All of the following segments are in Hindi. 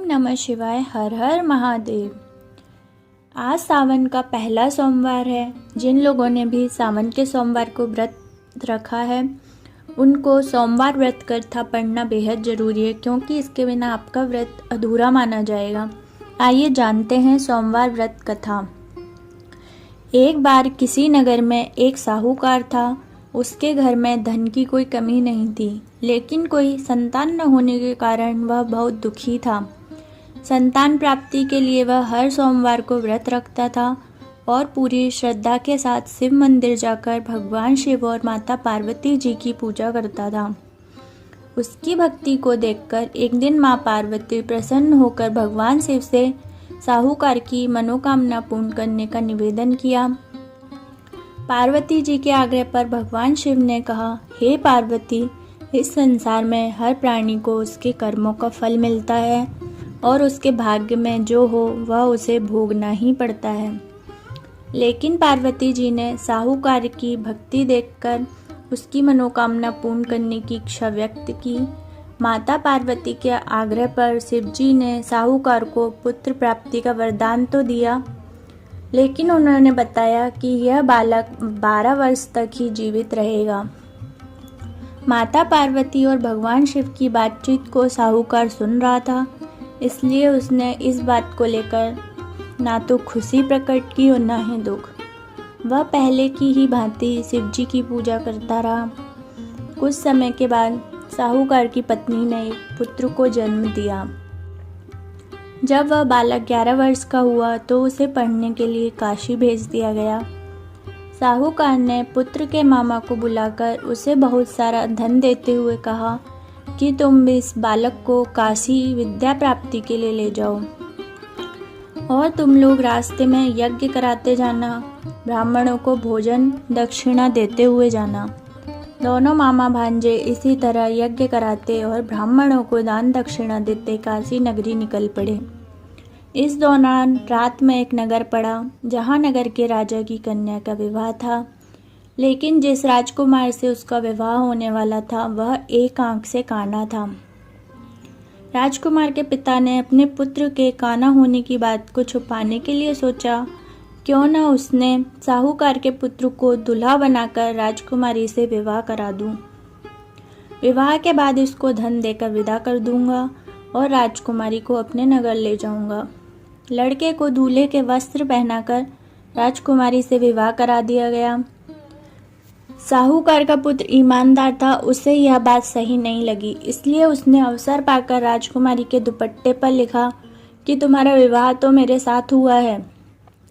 नमः शिवाय। हर हर महादेव। आज सावन का पहला सोमवार है। जिन लोगों ने भी सावन के सोमवार को व्रत रखा है उनको सोमवार व्रत कथा पढ़ना बेहद ज़रूरी है, क्योंकि इसके बिना आपका व्रत अधूरा माना जाएगा। आइए जानते हैं सोमवार व्रत कथा। एक बार किसी नगर में एक साहूकार था। उसके घर में धन की कोई कमी नहीं थी, लेकिन कोई संतान न होने के कारण वह बहुत दुखी था। संतान प्राप्ति के लिए वह हर सोमवार को व्रत रखता था और पूरी श्रद्धा के साथ शिव मंदिर जाकर भगवान शिव और माता पार्वती जी की पूजा करता था। उसकी भक्ति को देखकर एक दिन माँ पार्वती प्रसन्न होकर भगवान शिव से साहूकार की मनोकामना पूर्ण करने का निवेदन किया। पार्वती जी के आग्रह पर भगवान शिव ने कहा, हे पार्वती, इस संसार में हर प्राणी को उसके कर्मों का फल मिलता है और उसके भाग्य में जो हो वह उसे भोगना ही पड़ता है। लेकिन पार्वती जी ने साहूकार की भक्ति देखकर उसकी मनोकामना पूर्ण करने की इच्छा व्यक्त की। माता पार्वती के आग्रह पर शिव जी ने साहूकार को पुत्र प्राप्ति का वरदान तो दिया, लेकिन उन्होंने बताया कि यह बालक 12 वर्ष तक ही जीवित रहेगा। माता पार्वती और भगवान शिव की बातचीत को साहूकार सुन रहा था, इसलिए उसने इस बात को लेकर ना तो खुशी प्रकट की और ना ही दुख। वह पहले की ही भांति शिव जी की पूजा करता रहा। कुछ समय के बाद साहूकार की पत्नी ने एक पुत्र को जन्म दिया। जब वह बालक 11 वर्ष का हुआ तो उसे पढ़ने के लिए काशी भेज दिया गया। साहूकार ने पुत्र के मामा को बुलाकर उसे बहुत सारा धन देते हुए कहा कि तुम इस बालक को काशी विद्या प्राप्ति के लिए ले जाओ और तुम लोग रास्ते में यज्ञ कराते जाना, ब्राह्मणों को भोजन दक्षिणा देते हुए जाना। दोनों मामा भांजे इसी तरह यज्ञ कराते और ब्राह्मणों को दान दक्षिणा देते काशी नगरी निकल पड़े। इस दौरान रात में एक नगर पड़ा, जहाँ नगर के राजा की कन्या का विवाह था। लेकिन जिस राजकुमार से उसका विवाह होने वाला था वह एक आंख से काना था। राजकुमार के पिता ने अपने पुत्र के काना होने की बात को छुपाने के लिए सोचा, क्यों न उसने साहूकार के पुत्र को दूल्हा बनाकर राजकुमारी से विवाह करा दूं। विवाह के बाद इसको धन देकर विदा कर दूंगा और राजकुमारी को अपने नगर ले जाऊंगा। लड़के को दूल्हे के वस्त्र पहनाकर राजकुमारी से विवाह करा दिया गया। साहूकार का पुत्र ईमानदार था, उसे यह बात सही नहीं लगी, इसलिए उसने अवसर पाकर राजकुमारी के दुपट्टे पर लिखा कि तुम्हारा विवाह तो मेरे साथ हुआ है,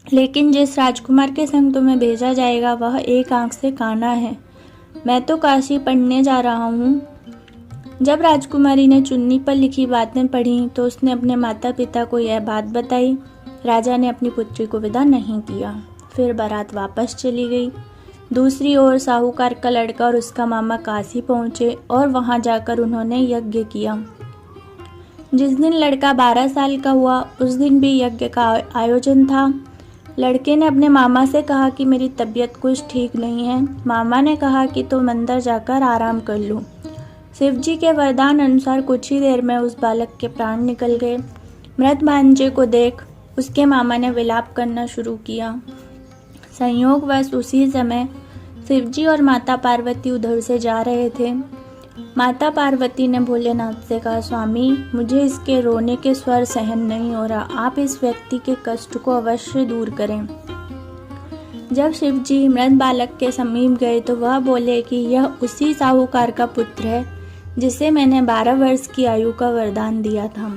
लेकिन जिस राजकुमार के संग तुम्हें भेजा जाएगा वह एक आंख से काना है। मैं तो काशी पढ़ने जा रहा हूँ। जब राजकुमारी ने चुन्नी पर लिखी बातें पढ़ी तो उसने अपने माता पिता को यह बात बताई। राजा ने अपनी पुत्री को विदा नहीं किया। फिर बारात वापस चली गई। दूसरी ओर साहूकार का लड़का और उसका मामा काशी पहुंचे और वहां जाकर उन्होंने यज्ञ किया। जिस दिन लड़का 12 साल का हुआ उस दिन भी यज्ञ का आयोजन था। लड़के ने अपने मामा से कहा कि मेरी तबीयत कुछ ठीक नहीं है। मामा ने कहा कि तुम अंदर जाकर आराम कर लो। शिव जी के वरदान अनुसार कुछ ही देर में उस बालक के प्राण निकल गए। मृत भांजे को देख उसके मामा ने विलाप करना शुरू किया। संयोगवश उसी समय शिव जी और माता पार्वती उधर से जा रहे थे। माता पार्वती ने भोलेनाथ से कहा, स्वामी, मुझे इसके रोने के स्वर सहन नहीं हो रहा, आप इस व्यक्ति के कष्ट को अवश्य दूर करें। जब शिव जी मृत बालक के समीप गए तो वह बोले कि यह उसी साहूकार का पुत्र है जिसे मैंने 12 वर्ष की आयु का वरदान दिया था।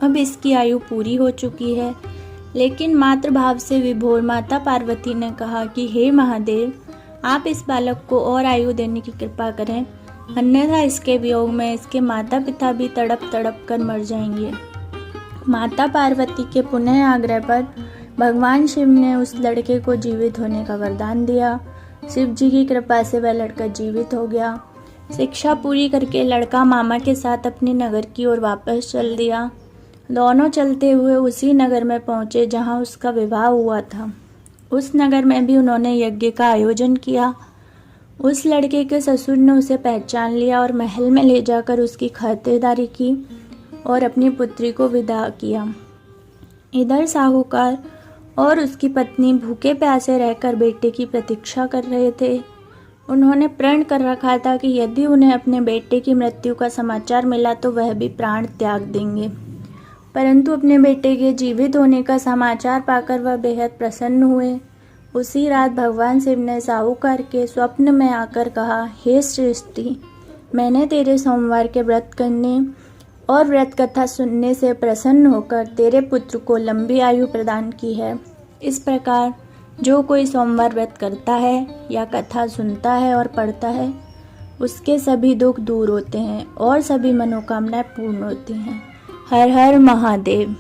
अब इसकी आयु पूरी हो चुकी है। लेकिन मातृभाव से विभोर माता पार्वती ने कहा कि हे महादेव, आप इस बालक को और आयु देने की कृपा करें, अन्यथा इसके वियोग में इसके माता पिता भी तड़प तड़प कर मर जाएंगे। माता पार्वती के पुनः आग्रह पर भगवान शिव ने उस लड़के को जीवित होने का वरदान दिया। शिव जी की कृपा से वह लड़का जीवित हो गया। शिक्षा पूरी करके लड़का मामा के साथ अपने नगर की ओर वापस चल दिया। दोनों चलते हुए उसी नगर में पहुंचे जहां उसका विवाह हुआ था। उस नगर में भी उन्होंने यज्ञ का आयोजन किया। उस लड़के के ससुर ने उसे पहचान लिया और महल में ले जाकर उसकी खातिरदारी की और अपनी पुत्री को विदा किया। इधर साहूकार और उसकी पत्नी भूखे प्यासे रहकर बेटे की प्रतीक्षा कर रहे थे। उन्होंने प्रण कर रखा था कि यदि उन्हें अपने बेटे की मृत्यु का समाचार मिला तो वह भी प्राण त्याग देंगे। परंतु अपने बेटे के जीवित होने का समाचार पाकर वह बेहद प्रसन्न हुए। उसी रात भगवान शिव ने साहूकार के स्वप्न में आकर कहा, हे सृष्टि, मैंने तेरे सोमवार के व्रत करने और व्रत कथा सुनने से प्रसन्न होकर तेरे पुत्र को लंबी आयु प्रदान की है। इस प्रकार जो कोई सोमवार व्रत करता है या कथा सुनता है और पढ़ता है, उसके सभी दुख दूर होते हैं और सभी मनोकामनाएं पूर्ण होती हैं। हर हर महादेव।